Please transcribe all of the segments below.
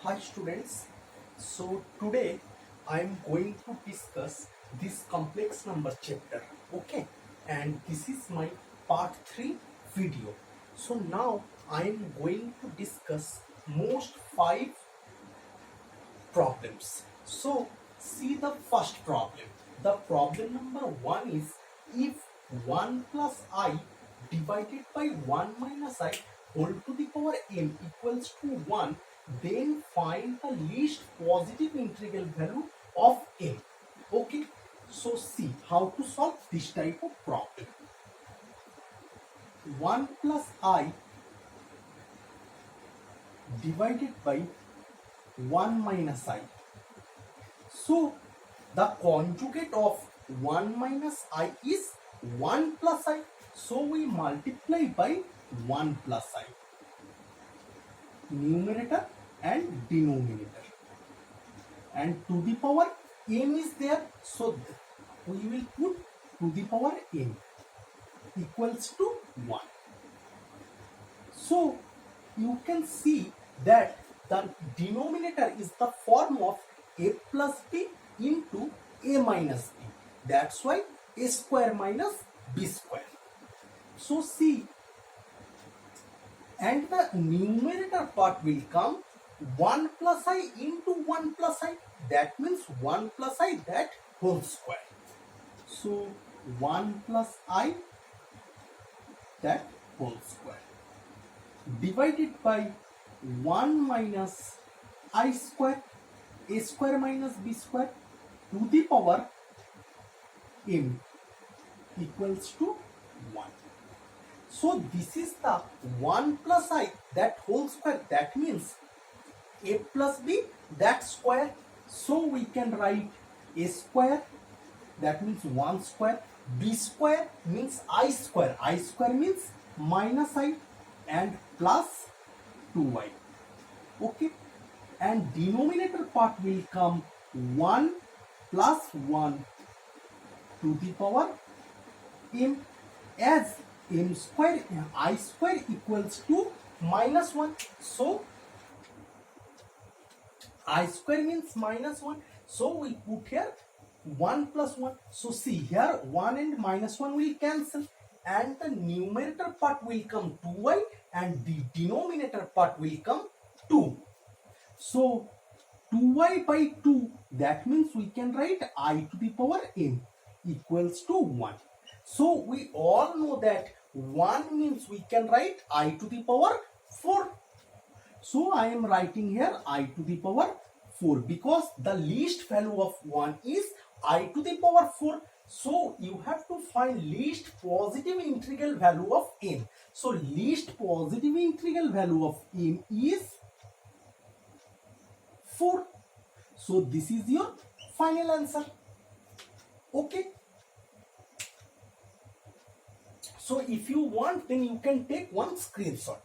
Hi students, so today I am going to discuss this complex number chapter, okay, and this is my part 3 video. So now I am going to discuss most 5 problems. So see the first problem. The problem number 1 is if 1 plus I divided by 1 minus I whole to the power m equals to 1, then find the least positive integral value of m. Okay, so see how to solve this type of problem. 1 plus I divided by 1 minus I. So the conjugate of 1 minus I is 1 plus I. So we multiply by 1 plus I. Numerator and denominator. And to the power m is there. So we will put to the power m equals to 1. So you can see that the denominator is the form of a plus b into a minus b. That's why a square minus b square. So see, and the numerator part will come 1 plus I into 1 plus I. That means 1 plus I that whole square. So 1 plus I that whole square divided by 1 minus I square, a square minus b square to the power m equals to 1. So this is the 1 plus I that whole square. That means a plus b that square. So we can write a square, that means 1 square, b square means I square means minus I, and plus 2y. Okay, and denominator part will come 1 plus 1 to the power m, as m square I square equals to minus 1. So I square means minus 1. So we put here 1 plus 1. So see here 1 and minus 1 will cancel, and the numerator part will come 2y and the denominator part will come 2. So 2y by 2, that means we can write I to the power m equals to 1. So we all know that 1 means we can write I to the power 4. So I am writing here I to the power 4 because the least value of 1 is I to the power 4. So you have to find least positive integral value of m. So least positive integral value of m is 4. So this is your final answer. Okay. So if you want, then you can take one screenshot.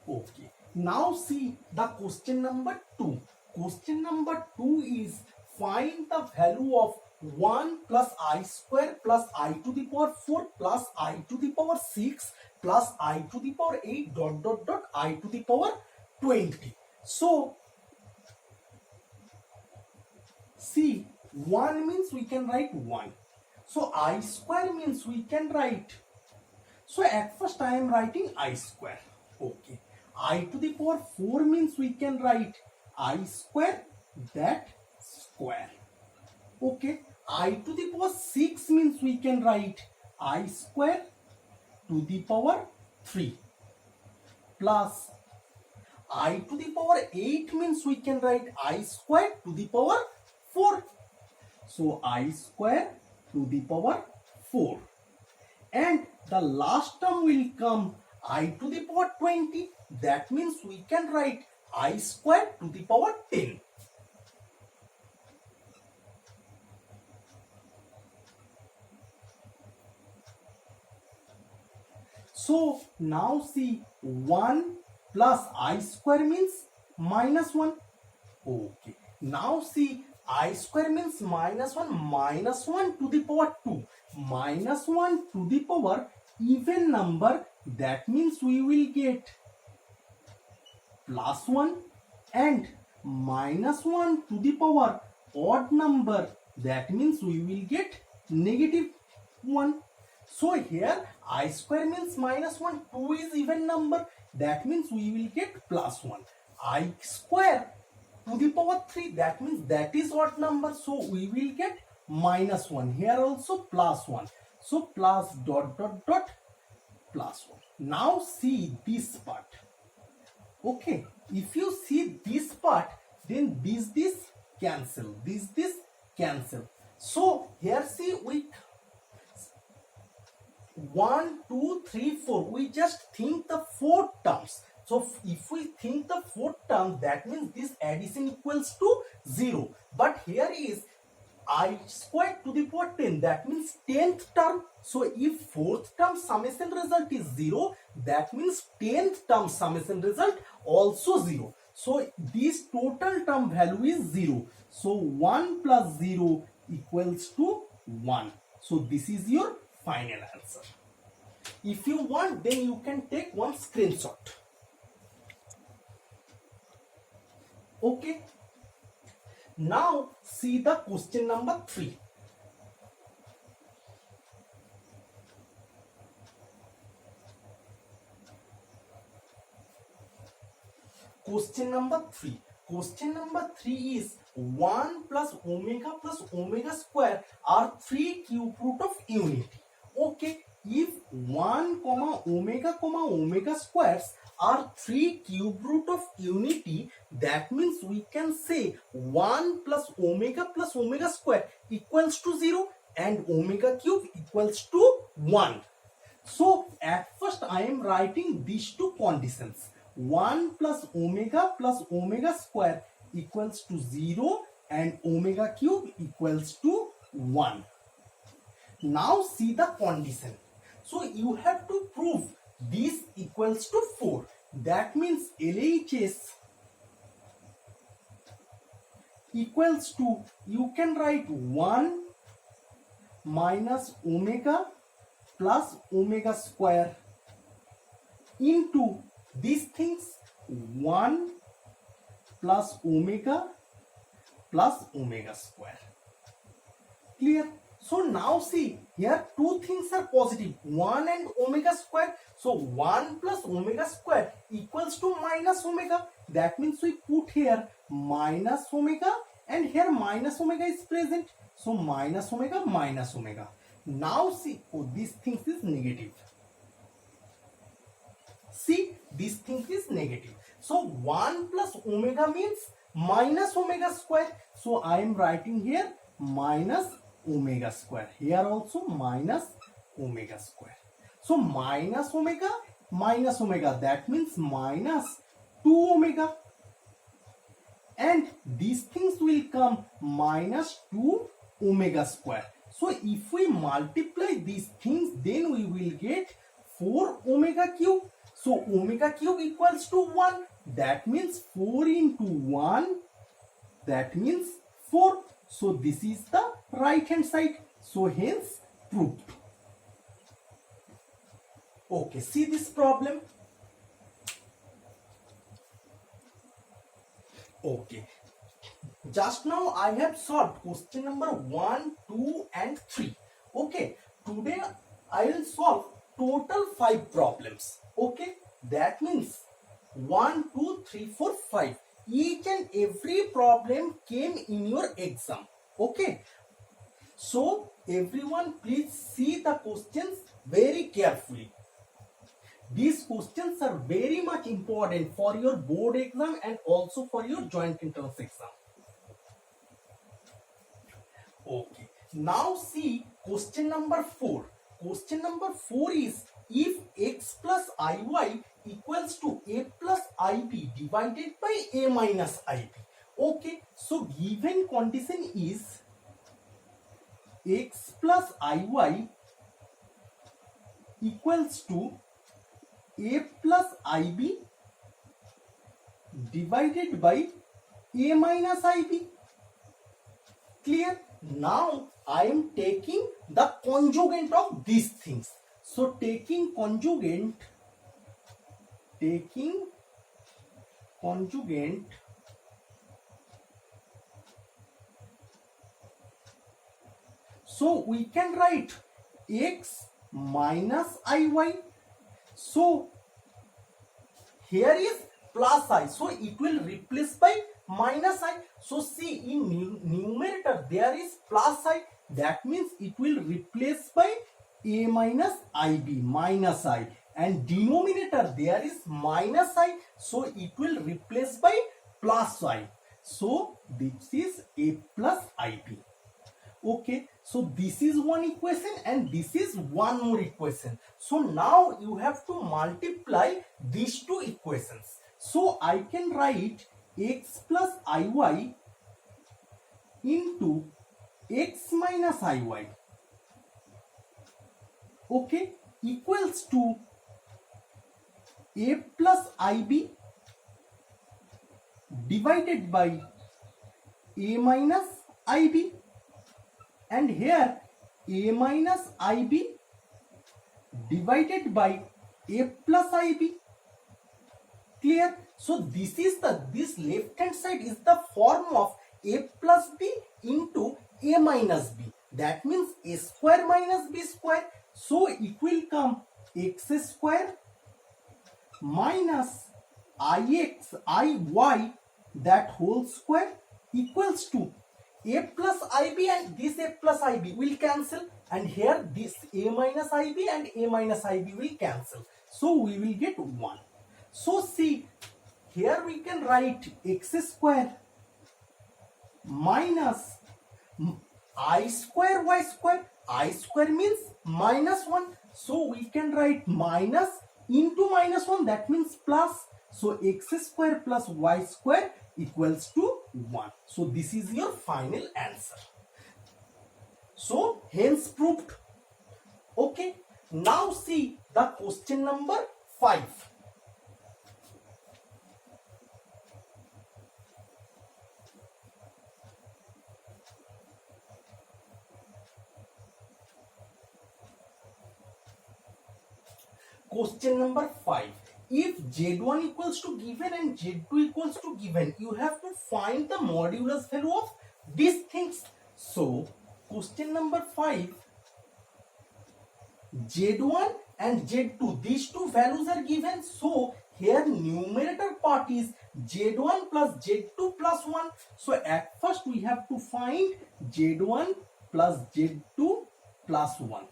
Okay. Now see the question number 2. Question number 2 is find the value of 1 plus I square plus I to the power 4 plus I to the power 6 plus I to the power 8 dot dot dot I to the power 20. So see, 1 means we can write 1. So I square means we can write. So at first I am writing I square. Okay. I to the power 4 means we can write I square that square. Okay. I to the power 6 means we can write I square to the power 3 plus I to the power 8 means we can write I square to the power 4. So I square to the power 4. And the last term will come I to the power 20. That means we can write I square to the power 10. So now see, 1 plus I square means minus 1. Okay. Now see, I square means minus 1 to the power 2. Minus 1 to the power even number. That means we will get plus 1 and minus 1 to the power odd number, that means we will get negative 1. So here I square means minus 1, 2 is even number, that means we will get plus 1. I square to the power 3, that means that is odd number, so we will get minus 1. Here also plus 1. So plus dot dot dot plus 1. Now see this part. Okay, if you see this part, then this cancel, this cancel. So here see we 1, 2, 3, 4. We just think the 4 terms. So if we think the 4th term, that means this addition equals to 0. But here is I squared to the power 10, that means 10th term. So if 4th term summation result is 0, that means 10th term summation result also 0. So this total term value is 0. So 1 plus 0 equals to 1. So this is your final answer. If you want, then you can take one screenshot. Okay. Now see the question number 3. Question number 3. Question number 3 is 1 plus omega square are 3 cube root of unity. Okay, if 1 omega squares are 3 cube root of unity, that means we can say 1 plus omega square equals to 0 and omega cube equals to 1. So at first I am writing these two conditions. 1 plus omega square equals to 0 and omega cube equals to 1. Now see the condition. So you have to prove this equals to 4. That means LHS equals to, you can write 1 minus omega plus omega square into these things 1 plus omega square. Clear? So now see, here two things are positive, 1 and omega square. So 1 plus omega square equals to minus omega. That means we put here minus omega and here minus omega is present. So minus omega. Now see, this thing is negative. See, this thing is negative. So 1 plus omega means minus omega square. So I am writing here minus omega square. Here also minus omega square. So minus omega, that means minus 2 omega. And these things will come minus 2 omega square. So if we multiply these things, then we will get 4 omega cube. So omega cube equals to 1. That means 4 into 1, that means 4. So this is the right hand side. So hence proved. Okay, see this problem. Okay. Just now I have solved question number 1, 2 and 3. Okay. Today I will solve total 5 problems. Okay. That means 1, 2, 3, 4, 5. Each and every problem came in your exam. Okay. So everyone please see the questions very carefully. These questions are very much important for your board exam and also for your joint entrance exam. Okay. Now see question number 4. Question number 4 is if x plus iy equals to a plus ib divided by a minus ib. Okay. So given condition is x plus iy equals to a plus ib divided by a minus ib. Clear? Now I am taking the conjugate of these things. So taking conjugate conjugate so we can write x minus iy. So here is plus I, so it will replace by minus I. So see, in numerator there is plus I, that means it will replace by a minus ib, minus I, and denominator there is minus I, so it will replace by plus I. So this is a plus ib. Okay, so this is one equation and this is one more equation. So now you have to multiply these two equations. So I can write x plus iy into x minus iy, okay, equals to a plus ib divided by a minus ib, and here a minus ib divided by a plus ib. Clear? So this left hand side is the form of a plus b into a minus b, that means a square minus b square. So it will come x square minus ix iy, that whole square, equals to a plus ib, and this a plus ib will cancel, and here this a minus ib and a minus ib will cancel, so we will get 1. So see, here we can write x square minus I square y square. I square means minus 1, so we can write minus into minus 1, that means plus. So x square plus y square equals to 1. So this is your final answer. So hence proved. Okay, now see the question number 5. Question number 5. If Z1 equals to given and Z2 equals to given, you have to find the modulus value of these things. So, question number 5, Z1 and Z2, these two values are given. So, here numerator part is Z1 plus Z2 plus 1. So, at first we have to find Z1 plus Z2 plus 1.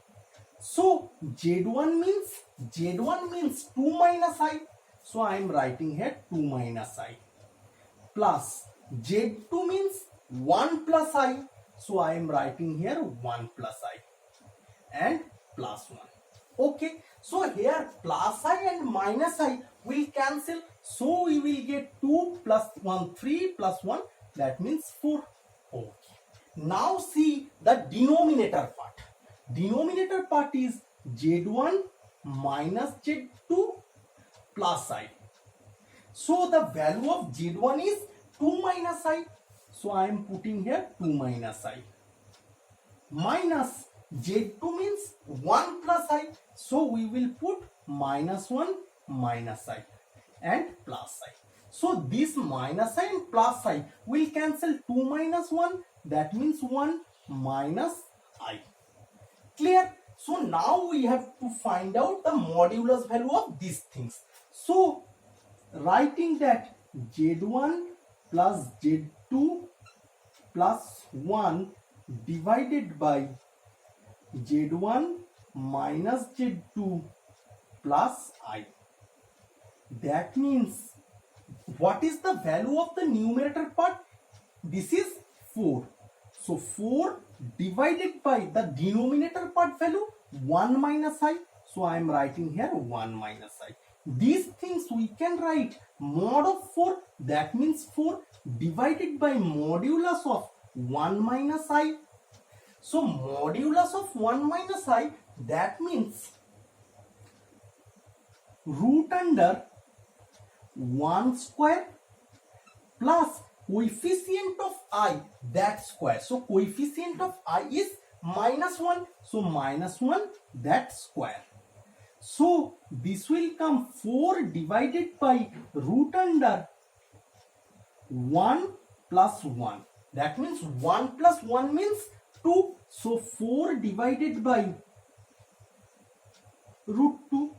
So Z1 means 2 minus I. So I am writing here 2 minus I, plus Z2 means 1 plus I. So I am writing here 1 plus I, and plus 1. Okay, so here plus I and minus I will cancel. So we will get 2 plus 1, 3 plus 1, that means 4. Okay. Now see the denominator part. Denominator part is Z1 minus Z2 plus I. So the value of Z1 is 2 minus I. So I am putting here 2 minus I. Minus Z2 means 1 plus I. So we will put minus 1 minus I and plus I. So this minus I and plus I will cancel. 2 minus 1, that means 1 minus I. Clear? So now we have to find out the modulus value of these things. So writing that Z1 plus Z2 plus 1 divided by Z1 minus Z2 plus I. That means, what is the value of the numerator part? This is 4. So 4 divided by the denominator part value 1 minus I. So I am writing here 1 minus I. These things we can write mod of 4, that means 4 divided by modulus of 1 minus I. So modulus of 1 minus I, that means root under 1 square plus coefficient of I, that square. So coefficient of I is minus 1. So minus 1, that square. So this will come 4 divided by root under 1 plus 1. That means 1 plus 1 means 2. So 4 divided by root 2.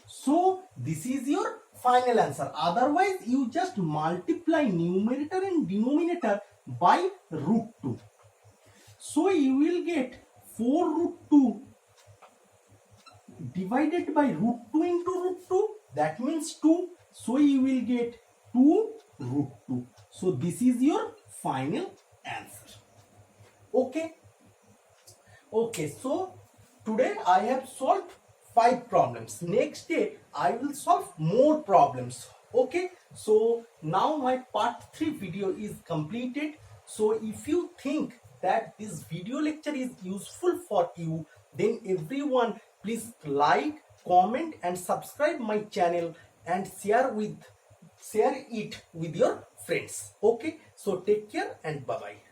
So this is your final answer. Otherwise, you just multiply numerator and denominator by root 2. So you will get 4 root 2 divided by root 2 into root 2. That means 2. So you will get 2 root 2. So this is your final answer. Okay. Okay. So today I have solved 5 problems. Next day I will solve more problems. Okay. So now my part 3 video is completed. So if you think that this video lecture is useful for you, then everyone please like, comment and subscribe my channel and share it with your friends. Okay. So take care and bye bye.